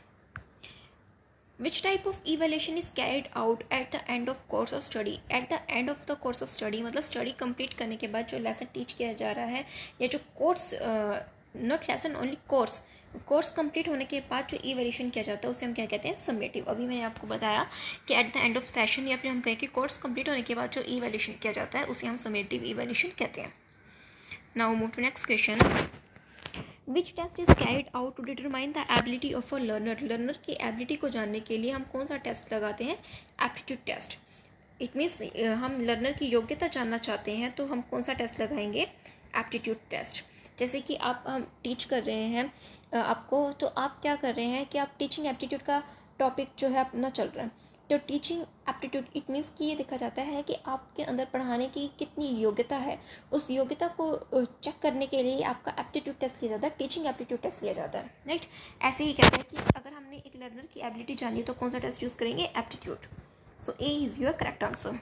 which type of evaluation is carried out at the end of course of study? At the end of the course of study मतलब स्टडी कंप्लीट करने के बाद जो लेसन टीच किया जा रहा है, या जो course, not lesson only course complete होने के बाद जो इवैल्यूएशन किया जाता है उसे हम क्या कहते हैं? समेटिव। अभी मैंने आपको बताया कि at the end of session, या फिर हम कहें कि कोर्स कंप्लीट होने के बाद जो इवैल्यूएशन किया जाता है उसे हम समेटिव इवैल्यूएशन कहते हैं। Now move to next question. Which test is carried out to determine the ability of a learner, learner की एबिलिटी को जानने के लिए हम कौन सा टेस्ट लगाते हैं? Aptitude test. इट मीन्स हम लर्नर की योग्यता जानना चाहते हैं तो हम कौन सा टेस्ट लगाएंगे? Aptitude test. जैसे कि आप हम टीच कर रहे हैं आपको, तो आप क्या कर रहे हैं कि आप टीचिंग एप्टीट्यूड का टॉपिक जो है अपना चल रहा है, तो टीचिंग एप्टीट्यूड इट मीन्स कि ये देखा जाता है कि आपके अंदर पढ़ाने की कितनी योग्यता है, उस योग्यता को चेक करने के लिए आपका एप्टीट्यूड टेस्ट लिया जाता है, टीचिंग एप्टीट्यूड टेस्ट लिया जाता है, राइट। ऐसे ही कहते हैं कि अगर हमने एक लर्नर की एबिलिटी जानी तो कौन सा टेस्ट यूज़ करेंगे? Aptitude. So A is your correct answer.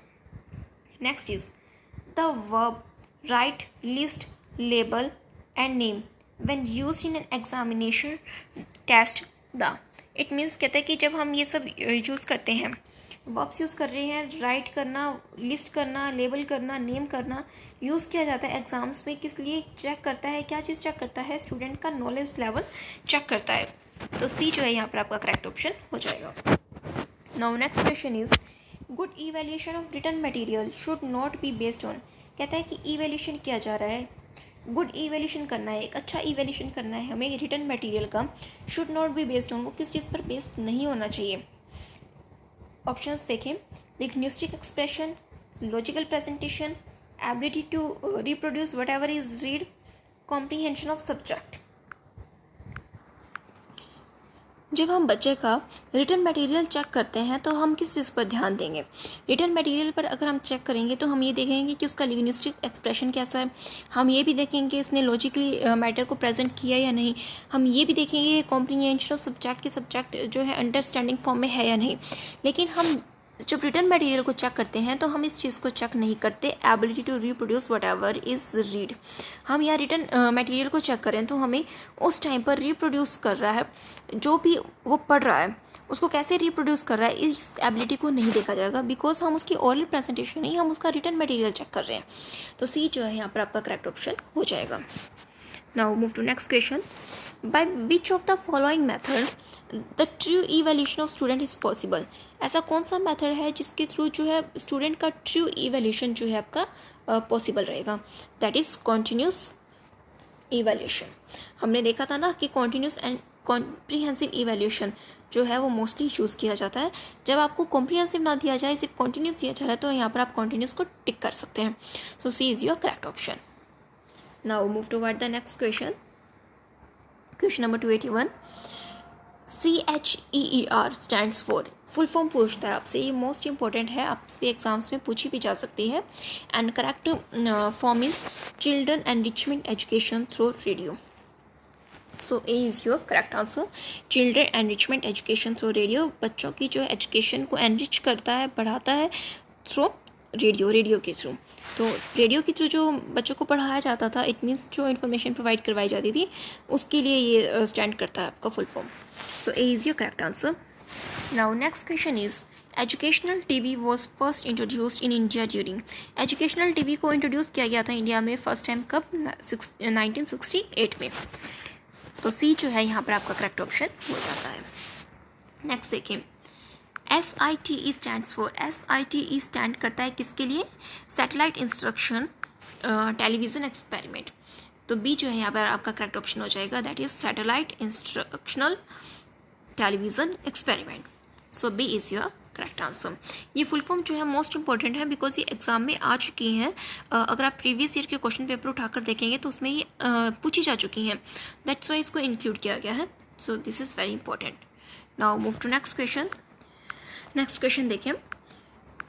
Next is the verb write, list, label and name when used in an examination test the, it means कहते हैं कि जब हम ये सब यूज़ करते हैं, वर्ब्स यूज़ कर रहे हैं, राइट करना, लिस्ट करना, लेबल करना, नेम करना, यूज़ किया जाता है एग्ज़ाम्स में। किस लिए चेक करता है? क्या चीज़ चेक करता है? स्टूडेंट का नॉलेज लेवल चेक करता है। तो सी जो है यहाँ पर आपका करेक्ट ऑप्शन हो जाएगा। Now next question is, good evaluation of written material should not be based on, कहता है कि इवैल्यूएशन किया जा रहा है, गुड इवैल्यूएशन करना है, एक अच्छा इवैल्यूएशन करना है हमें रिटन मटेरियल का, should not be based on, वो किस चीज़ पर बेस्ड नहीं होना चाहिए? ऑप्शंस देखें, linguistic expression, logical presentation, ability to reproduce whatever is read, comprehension of subject. जब हम बच्चे का रिटन मटेरियल चेक करते हैं तो हम किस चीज़ पर ध्यान देंगे? रिटन मटेरियल पर अगर हम चेक करेंगे तो हम ये देखेंगे कि उसका लिंग्विस्टिक एक्सप्रेशन कैसा है, हम ये भी देखेंगे कि इसने लॉजिकली मैटर को प्रेजेंट किया या नहीं, हम ये भी देखेंगे कॉम्प्रीहेंशन ऑफ सब्जेक्ट के सब्जेक्ट जो है अंडरस्टैंडिंग फॉर्म में है या नहीं। लेकिन हम जब रिटन मटेरियल को चेक करते हैं तो हम इस चीज़ को चेक नहीं करते, ability to reproduce whatever is read. हम यहाँ रिटन मटेरियल को चेक करें तो हमें उस टाइम पर रिप्रोड्यूस कर रहा है जो भी वो पढ़ रहा है, उसको कैसे रिप्रोड्यूस कर रहा है इस एबिलिटी को नहीं देखा जाएगा, बिकॉज हम उसकी ओरल प्रेजेंटेशन नहीं, हम उसका रिटन मटेरियल चेक कर रहे हैं। तो सी जो है यहाँ पर आपका करेक्ट ऑप्शन हो जाएगा। Now move to next question. By which of the following method the true evaluation of student is possible? ऐसा कौन सा मेथड है जिसके थ्रू जो है स्टूडेंट का ट्रू इवैल्यूएशन जो है आपका पॉसिबल रहेगा? That is continuous evaluation. हमने देखा था ना कि कॉन्टिन्यूस एंड कॉम्प्रिहेंसिव इवैल्यूएशन जो है वो मोस्टली चूज़ किया जाता है। जब आपको कॉम्प्रिहेंसिव ना दिया जाए, सिर्फ कॉन्टिन्यूस दिया जा रहा है, तो यहाँ पर आप कॉन्टिन्यूस को टिक कर सकते हैं। So C is your correct option. Now move toward the next question. Question number 281। CHEER stands for, full form पूछता है आपसे, ये मोस्ट इंपॉर्टेंट है, आपसे एग्जाम्स में पूछी भी जा सकती है। And correct form is children enrichment education through radio. So A is your correct answer. Children enrichment education through radio, बच्चों की जो एजुकेशन को एनरिच करता है, बढ़ाता है थ्रू रेडियो के थ्रू। तो रेडियो के थ्रू जो बच्चों को पढ़ाया जाता था, इट मीन्स जो इन्फॉर्मेशन प्रोवाइड करवाई जाती थी, उसके लिए ये स्टैंड करता है आपका full form. So A is your correct answer. Now next question is educational TV was first introduced in India during. Educational TV को इंट्रोड्यूस किया गया था इंडिया में फर्स्ट टाइम कब? 1968 में। तो सी जो है यहाँ पर आपका करेक्ट ऑप्शन हो जाता है। नेक्स्ट देखिए, SITE stands for, SITE stand करता है किसके लिए? Satellite instruction television experiment. तो बी जो है यहाँ पर आपका करेक्ट ऑप्शन हो जाएगा, that is satellite instructional television experiment. So B is your correct answer. ये फुल फॉर्म जो है मोस्ट इंपॉर्टेंट है, बिकॉज ये एग्जाम में आ चुकी हैं। अगर आप प्रीवियस ईयर के क्वेश्चन पेपर उठाकर देखेंगे तो उसमें ये पूछी जा चुकी हैं, दैट्स वाई इसको इंक्लूड किया गया है। So this is very important. Now move to next question. Next question देखें,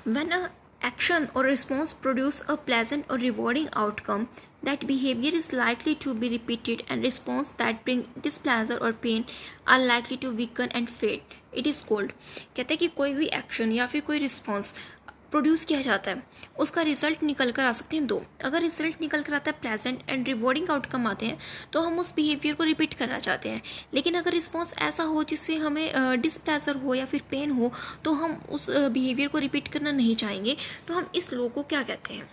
when a action or response produce a pleasant or rewarding outcome, that behavior is likely to be repeated, and response that bring displeasure or pain are likely to weaken and fade. It is called, कहते हैं कि कोई भी एक्शन या फिर कोई रिस्पॉन्स प्रोड्यूस किया जाता है, उसका रिजल्ट निकल कर आ सकते हैं दो। अगर रिजल्ट निकल कर आता है प्लेजेंट एंड रिवॉर्डिंग आउटकम आते हैं, तो हम उस बिहेवियर को रिपीट करना चाहते हैं। लेकिन अगर रिस्पॉन्स ऐसा हो जिससे हमें डिसप्लेजर हो या फिर पेन हो, तो हम उस बिहेवियर को रिपीट करना नहीं चाहेंगे। तो हम इस लो को क्या कहते हैं?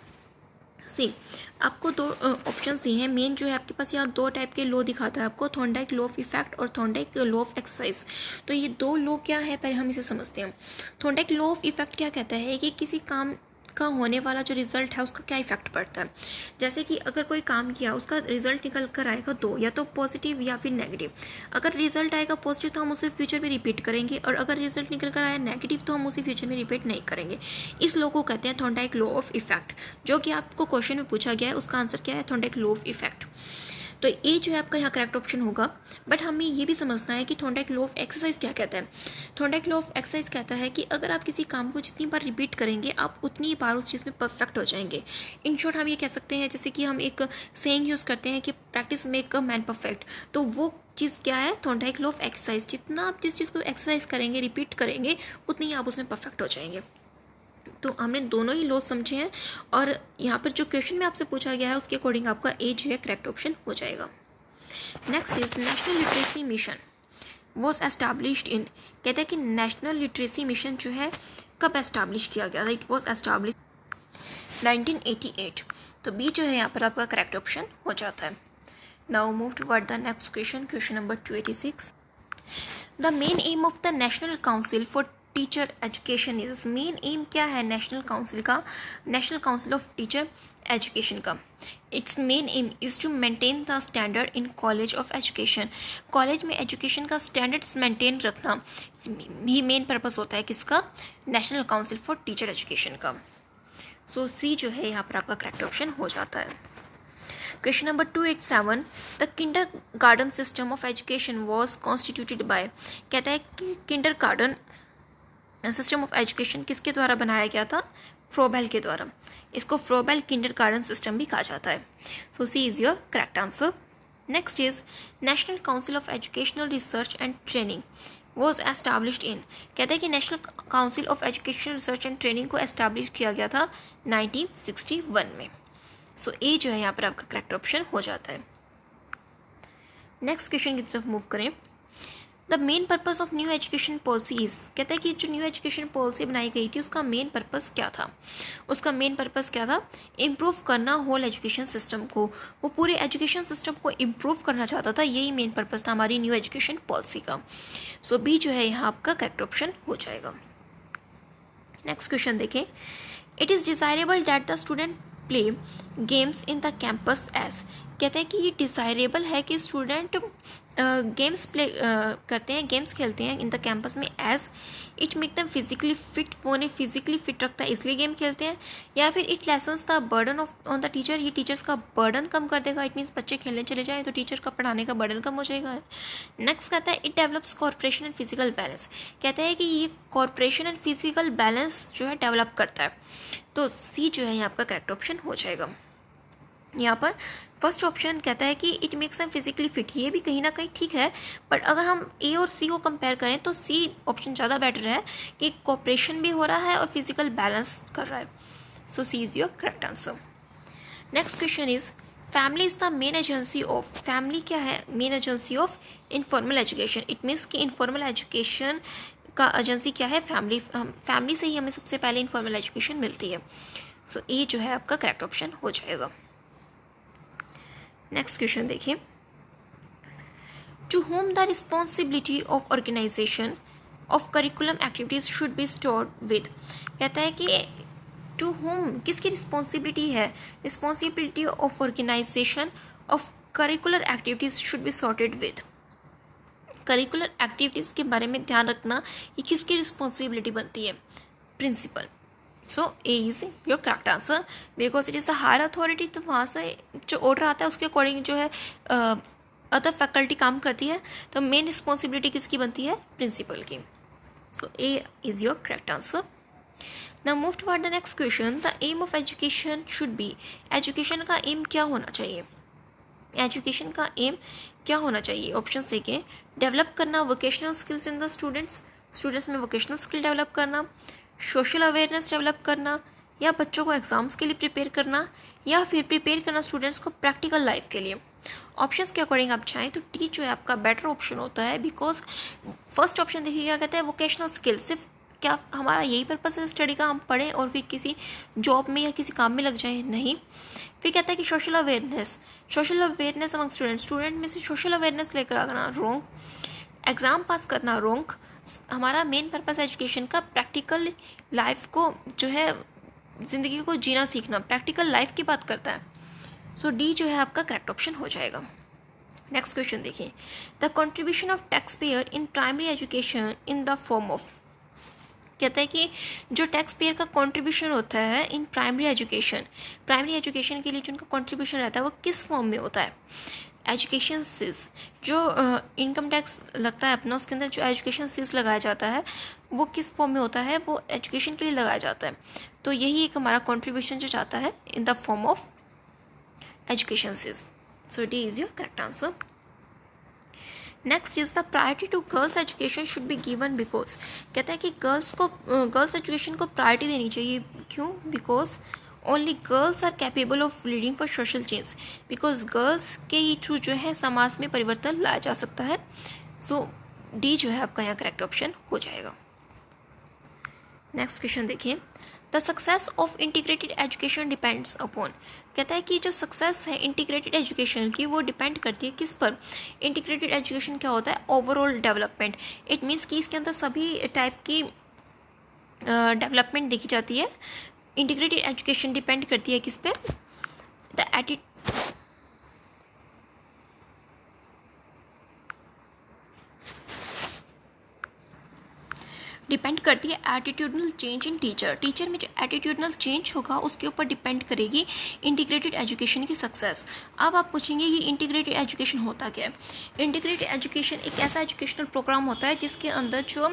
सी, आपको दो ऑप्शंस दिए हैं। मेन जो है आपके पास यहाँ दो टाइप के लो दिखाता है आपको, थॉर्नडाइक लॉ ऑफ इफेक्ट और थॉर्नडाइक लॉ ऑफ एक्सरसाइज। तो ये दो लॉ क्या है, पहले हम इसे समझते हैं। थॉर्नडाइक लॉ ऑफ इफेक्ट क्या कहता है कि किसी काम का होने वाला जो रिजल्ट है उसका क्या इफेक्ट पड़ता है। जैसे कि अगर कोई काम किया, उसका रिजल्ट निकल कर आएगा दो, या तो पॉजिटिव या फिर नेगेटिव। अगर रिजल्ट आएगा पॉजिटिव तो हम उसे फ्यूचर में रिपीट करेंगे, और अगर रिजल्ट निकल कर आया नेगेटिव तो हम उसे फ्यूचर में रिपीट नहीं करेंगे। इस लॉ को कहते हैं थॉर्नडाइक लॉ ऑफ इफेक्ट, जो कि आपको क्वेश्चन में पूछा गया है। उसका आंसर क्या है? Thorndike law of effect. तो ये जो है आपका यहाँ करेक्ट ऑप्शन होगा। बट हमें ये भी समझना है कि थॉर्नडाइक लॉ ऑफ एक्सरसाइज क्या कहता है। थॉर्नडाइक लॉ ऑफ एक्सरसाइज कहता है कि अगर आप किसी काम को जितनी बार रिपीट करेंगे, आप उतनी बार उस चीज़ में परफेक्ट हो जाएंगे। इन शॉर्ट हम ये कह सकते हैं, जैसे कि हम एक सेइंग यूज़ करते हैं कि practice make a man perfect. तो वो चीज़ क्या है? Thorndike law of exercise. जितना आप जिस चीज़ को एक्सरसाइज करेंगे, रिपीट करेंगे, उतनी ही आप उसमें परफेक्ट हो जाएंगे। तो हमने दोनों ही लॉज समझे हैं, और यहाँ पर जो क्वेश्चन में आपसे पूछा गया है उसके अकॉर्डिंग आपका ए जो है करेक्ट ऑप्शन हो जाएगा। Next is national literacy mission was established in. कहते हैं कि नेशनल लिटरेसी मिशन जो है कब एस्टैब्लिश किया गया था? It was establish 1988। तो बी जो है यहाँ पर आपका करेक्ट ऑप्शन हो जाता है। Now move toward the next question, question number 286। The main aim of the national council for teacher education is. Main aim क्या है नेशनल काउंसिल का? National council of teacher education का its main aim is to maintain the standard in college of education. College में एजुकेशन का स्टैंडर्ड्स मेंटेन रखना ही मेन पर्पस होता है किसका? National council for teacher education का। सो सी जो है यहाँ पर आपका करेक्ट ऑप्शन हो जाता है। Question number 287। The Kinder garden system of education was constituted by. कहता है कि Kinder garden system of education किसके द्वारा बनाया गया था? फ्रोबेल के द्वारा। इसको फ्रोबेल किंडर गार्डन सिस्टम भी कहा जाता है। So C is your correct answer. Next is national council of educational research and training was established in. कहते हैं कि national council of educational research and training को एस्टैब्लिश किया गया था 1961 में। सो ए जो है यहाँ पर आपका करेक्ट ऑप्शन हो जाता है। नेक्स्ट क्वेश्चन की तरफ मूव करें। The main purpose of new education policy is, कहता है कि जो न्यू एजुकेशन पॉलिसी बनाई गई थी उसका मेन पर्पज़ क्या था, उसका मेन पर्पज़ क्या था, इम्प्रूव करना होल एजुकेशन सिस्टम को, वो पूरे एजुकेशन सिस्टम को इम्प्रूव करना चाहता था, यही मेन पर्पज़ था हमारी न्यू एजुकेशन पॉलिसी का। सो बी जो है यहाँ आपका करेक्ट ऑप्शन हो जाएगा। नेक्स्ट क्वेश्चन देखें, it is desirable that the student play games in the campus as, कहते हैं कि ये डिज़ायरेबल है कि स्टूडेंट गेम्स प्ले करते हैं, गेम्स खेलते हैं इन द कैंपस में, as it make them physically fit, वो उन्हें फिजिकली फिट रखता है इसलिए गेम खेलते हैं, या फिर it lessons the burden of on the teacher, ये टीचर्स का बर्डन कम कर देगा, इट मीन्स बच्चे खेलने चले जाएँ तो टीचर का पढ़ाने का बर्डन कम हो जाएगा। नेक्स्ट कहता है it develops corporation and physical balance, कहता है कि ये कॉर्पोरेशन एंड फिजिकल बैलेंस जो है डेवलप करता है, तो सी जो है यहाँ आपका करेक्ट ऑप्शन हो जाएगा। यहाँ पर फर्स्ट ऑप्शन कहता है कि it makes them physically fit, ये भी कहीं ना कहीं ठीक है, बट अगर हम ए और सी को कंपेयर करें तो सी ऑप्शन ज़्यादा बेटर है कि कोऑपरेशन भी हो रहा है और फिजिकल बैलेंस कर रहा है। So C is your correct answer. Next question is family is the main agency of, family क्या है, main agency of informal education, it means कि इनफॉर्मल एजुकेशन का एजेंसी क्या है, फैमिली, फैमिली से ही हमें सबसे पहले इनफॉर्मल एजुकेशन मिलती है। सो ए जो है आपका करेक्ट ऑप्शन हो जाएगा। नेक्स्ट क्वेश्चन देखिए, to whom the responsibility of organisation of curriculum activities should be stored with, कहता है कि टू होम किसकी रिस्पॉन्सिबिलिटी है, responsibility of organisation of curricular activities should be sorted with, curricular activities के बारे में ध्यान रखना ये किसकी रिस्पॉन्सिबिलिटी बनती है, principal. So A is your correct answer because it is the higher authority, तो वहाँ से जो ऑर्डर आता है उसके अकॉर्डिंग जो है अदर फैकल्टी काम करती है, तो मेन रिस्पॉन्सिबिलिटी किसकी बनती है, प्रिंसिपल की। So A is your correct answer. Now move toward the next question, the aim of education should be, education का एम क्या होना चाहिए, एजुकेशन का एम क्या होना चाहिए, ऑप्शन देखें, डेवलप करना vocational skills in the students, students में वोकेशनल स्किल डेवलप करना, सोशल अवेयरनेस डेवलप करना, या बच्चों को एग्जाम्स के लिए प्रिपेयर करना, या फिर प्रिपेयर करना स्टूडेंट्स को प्रैक्टिकल लाइफ के लिए। ऑप्शंस के अकॉर्डिंग आप चाहें तो टी जो है आपका बेटर ऑप्शन होता है, बिकॉज फर्स्ट ऑप्शन देखिए क्या कहता है, वोकेशनल स्किल, सिर्फ क्या हमारा यही पर्पस है स्टडी का, हम पढ़ें और फिर किसी जॉब में या किसी काम में लग जाएं, नहीं। फिर कहता है कि social awareness, social awareness among student, student में से सोशल अवेयरनेस लेकर आना, रॉन्ग। एग्ज़ाम पास करना, रॉन्ग। हमारा मेन पर्पस एजुकेशन का प्रैक्टिकल लाइफ को जो है ज़िंदगी को जीना सीखना, प्रैक्टिकल लाइफ की बात करता है। सो डी जो है आपका करेक्ट ऑप्शन हो जाएगा। नेक्स्ट क्वेश्चन देखिए, the contribution of tax payer in primary education in the form of, कहता है कि जो टैक्स पेयर का कंट्रीब्यूशन होता है इन प्राइमरी एजुकेशन के लिए जो उनका कंट्रीब्यूशन रहता है वो किस फॉर्म में होता है, एजुकेशन सीज, जो इनकम टैक्स लगता है अपना उसके अंदर जो एजुकेशन सीज लगाया जाता है वो किस फॉर्म में होता है, वो एजुकेशन के लिए लगाया जाता है, तो यही एक हमारा कंट्रीब्यूशन जो जाता है in the form of education cess. So D is your correct answer. Next is the priority to girls education should be given because, कहता है कि गर्ल्स एजुकेशन को प्रायोरिटी देनी चाहिए, क्यों, because only girls are capable of leading for social change, because girls के ही थ्रू जो है समाज में परिवर्तन लाया जा सकता है। सो डी जो है आपका यहाँ करेक्ट ऑप्शन हो जाएगा। नेक्स्ट क्वेश्चन देखिए, the success of integrated education depends upon, कहता है कि जो सक्सेस है इंटीग्रेटेड एजुकेशन की वो डिपेंड करती है किस पर, इंटीग्रेटेड एजुकेशन क्या होता है, ओवरऑल डेवलपमेंट, इट मीन्स कि इसके अंदर सभी टाइप की डेवलपमेंट देखी जाती है। इंटीग्रेटेड एजुकेशन डिपेंड करती है किस पे, द डिपेंड करती है एटीट्यूडनल चेंज इन टीचर में जो एटीट्यूडनल चेंज होगा उसके ऊपर डिपेंड करेगी इंटीग्रेटेड एजुकेशन की सक्सेस। अब आप पूछेंगे कि इंटीग्रेटेड एजुकेशन होता क्या है, इंटीग्रेटेड एजुकेशन एक ऐसा एजुकेशनल प्रोग्राम होता है जिसके अंदर जो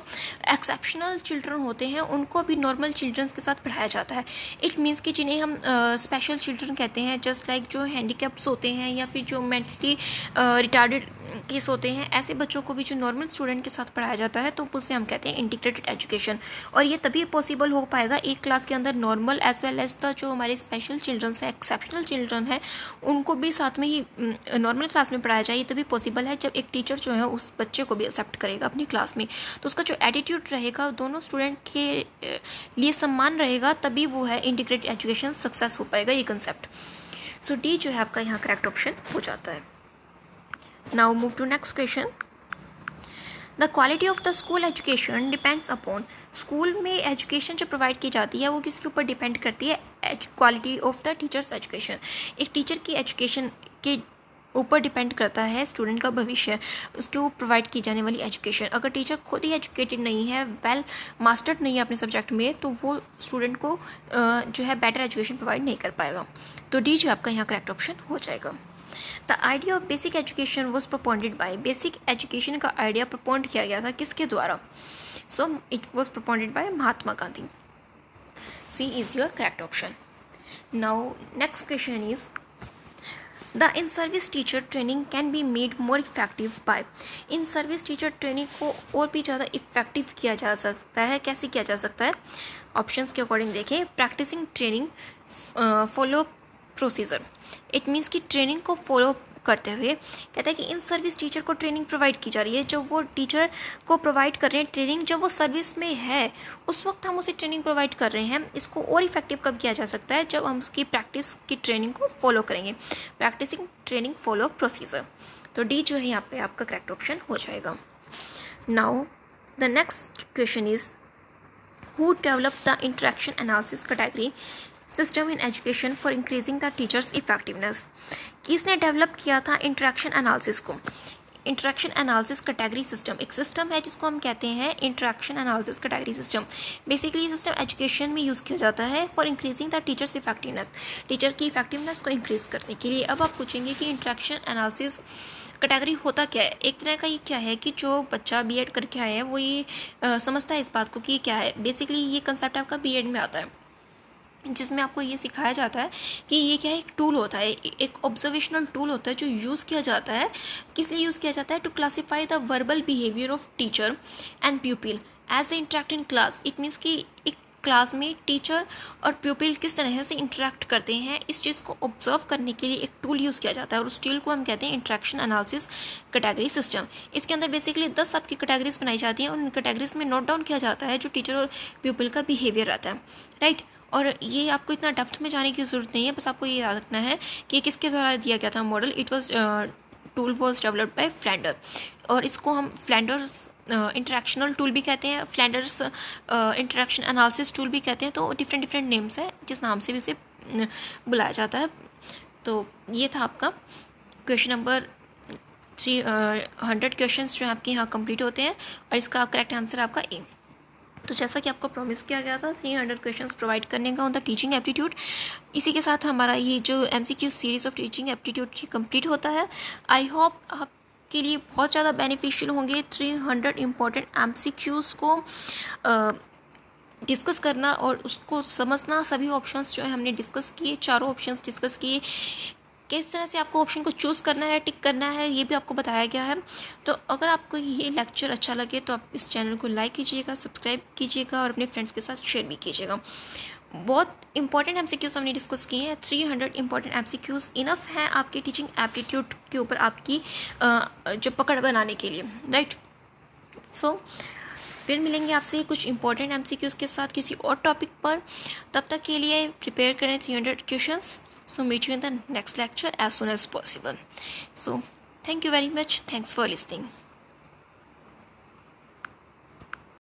एक्सेप्शनल चिल्ड्रन होते हैं उनको भी नॉर्मल चिल्ड्रंस के साथ पढ़ाया जाता है। इट मीन्स कि जिन्हें हम स्पेशल चिल्ड्रन कहते हैं, जस्ट लाइक जो हैंडीकैप्स होते हैं या फिर जो मेंटली रिटार्डेड केस होते हैं, ऐसे बच्चों को भी जो नॉर्मल स्टूडेंट के साथ पढ़ाया जाता है तो उसे हम कहते हैं इंटीग्रेटेड एजुकेशन। और ये तभी पॉसिबल हो पाएगा एक क्लास के अंदर normal as well as the जो हमारे स्पेशल चिल्ड्रंस है, एक्सेप्शनल चिल्ड्रन है, उनको भी साथ में ही नॉर्मल क्लास में पढ़ाया जाए। तभी पॉसिबल है जब एक टीचर जो है उस बच्चे को भी एक्सेप्ट करेगा अपनी क्लास में, तो उसका जो एटीट्यूड रहेगा दोनों स्टूडेंट के लिए सम्मान रहेगा, तभी वो है इंटीग्रेटेड एजुकेशन सक्सेस हो पाएगा ये कंसेप्ट। सो डी जो है आपका यहाँ करेक्ट ऑप्शन हो जाता है। Now move to next question. The quality of the school education depends upon, school में एजुकेशन जो प्रोवाइड की जाती है वो किसके ऊपर डिपेंड करती है? Quality of the teachers education. एक टीचर की एजुकेशन के ऊपर डिपेंड करता है स्टूडेंट का भविष्य, उसके ऊपर प्रोवाइड की जाने वाली एजुकेशन। अगर टीचर खुद ही एजुकेटेड नहीं है, वेल मास्टर्ड नहीं है अपने सब्जेक्ट में, तो वो स्टूडेंट को जो है बेटर एजुकेशन प्रोवाइड नहीं कर पाएगा। तो डी जो आपका यहाँ करेक्ट ऑप्शन हो जाएगा। The idea of basic education was proponented by, basic education का आइडिया प्रपोनेंट किया गया था किसके द्वारा? So it was proponented by Mahatma Gandhi. C is your correct option. Now next question is the in service teacher training can be made more effective by, in service teacher training को और भी ज़्यादा इफेक्टिव किया जा सकता है, कैसे किया जा सकता है? ऑप्शंस के अकॉर्डिंग देखें। Practising training follow procedure, it means कि ट्रेनिंग को फॉलो करते हुए कहता है कि इन सर्विस टीचर को ट्रेनिंग प्रोवाइड की जा रही है, जो वो टीचर को प्रोवाइड कर रहे हैं ट्रेनिंग, जब वो सर्विस में है उस वक्त हम उसे ट्रेनिंग प्रोवाइड कर रहे हैं। इसको और इफेक्टिव कब किया जा सकता है? जब हम उसकी प्रैक्टिस की ट्रेनिंग को फॉलो करेंगे। Practising training follow procedure. तो डी जो है यहाँ पे आपका करेक्ट ऑप्शन हो जाएगा। Now the next question is who develop the interaction analysis category system in education for increasing the teachers effectiveness. किसने डेवलप किया था इंटरेक्शन एनालिसिस को? इंटरेक्शन एनालिसिस कैटेगरी सिस्टम एक सिस्टम है जिसको हम कहते हैं interaction analysis category system. Basically ये सिस्टम एजुकेशन में यूज़ किया जाता है for increasing the teachers effectiveness, teacher की इफेक्टिवनेस को इंक्रीज करने के लिए। अब आप पूछेंगे कि इंटरेक्शन एनालिसिस कैटेगरी होता क्या है? एक तरह का ये क्या है कि जो बच्चा बीएड करके आया है वो ये समझता है इस बात को कि क्या है। बेसिकली ये कंसेप्ट आपका बीएड में आता है, जिसमें आपको ये सिखाया जाता है कि ये क्या है, एक टूल होता है, एक ऑब्जर्वेशनल टूल होता है जो यूज़ किया जाता है। किस लिए यूज़ किया जाता है? To classify the verbal behaviour of teacher and pupil as the interact in class. It means कि एक क्लास में टीचर और प्यूपिल किस तरह से इंटरेक्ट करते हैं, इस चीज़ को ऑब्जर्व करने के लिए एक टूल यूज़ किया जाता है और उस टूल को हम कहते हैं इंटरेक्शन एनालिसिस कैटेगरी सिस्टम। इसके अंदर बेसिकली 10 आपकी कैटेगरीज बनाई जाती हैं और उन कैटेगरीज में नोट डाउन किया जाता है जो टीचर और प्यूपिल का बिहेवियर रहता है, राइट। और ये आपको इतना डेप्थ में जाने की ज़रूरत नहीं है, बस आपको ये याद रखना है कि किसके द्वारा दिया गया था model. It was tool was developed by Flanders, और इसको हम फ्लैंडर्स इंटरेक्शनल टूल भी कहते हैं, फ्लैंडर्स इंटरेक्शन एनालिसिस टूल भी कहते हैं। तो डिफरेंट डिफरेंट नेम्स हैं जिस नाम से भी उसे बुलाया जाता है। तो ये था आपका क्वेश्चन नंबर 300 क्वेश्चन जो आपके यहाँ कंप्लीट होते हैं, और इसका करेक्ट आंसर आपका ए। तो जैसा कि आपको प्रॉमिस किया गया था 300 क्वेश्चंस प्रोवाइड करने का ऑन द टीचिंग एप्टीट्यूड, इसी के साथ हमारा ये जो MCQ series of teaching aptitude complete होता है। आई होप आपके लिए बहुत ज़्यादा बेनिफिशियल होंगे 300 इम्पॉर्टेंट MCQs को डिस्कस करना और उसको समझना। सभी ऑप्शंस जो है हमने डिस्कस किए, चारों ऑप्शंस डिस्कस किए, किस तरह से आपको ऑप्शन को चूज़ करना है, टिक करना है, ये भी आपको बताया गया है। तो अगर आपको ये लेक्चर अच्छा लगे तो आप इस चैनल को लाइक कीजिएगा, सब्सक्राइब कीजिएगा और अपने फ्रेंड्स के साथ शेयर भी कीजिएगा। बहुत इंपॉर्टेंट MCQs हमने डिस्कस किए हैं, 300 इंपॉर्टेंट MCQs इनफ हैं आपकी टीचिंग एप्टीट्यूड के ऊपर आपकी जो पकड़ बनाने के लिए, राइट। सो फिर मिलेंगे आपसे कुछ इंपॉर्टेंट MCQs के साथ किसी और टॉपिक पर। तब तक के लिए प्रिपेयर करें 300 questions. So meet you in the next lecture as soon as possible. So thank you very much. Thanks for listening.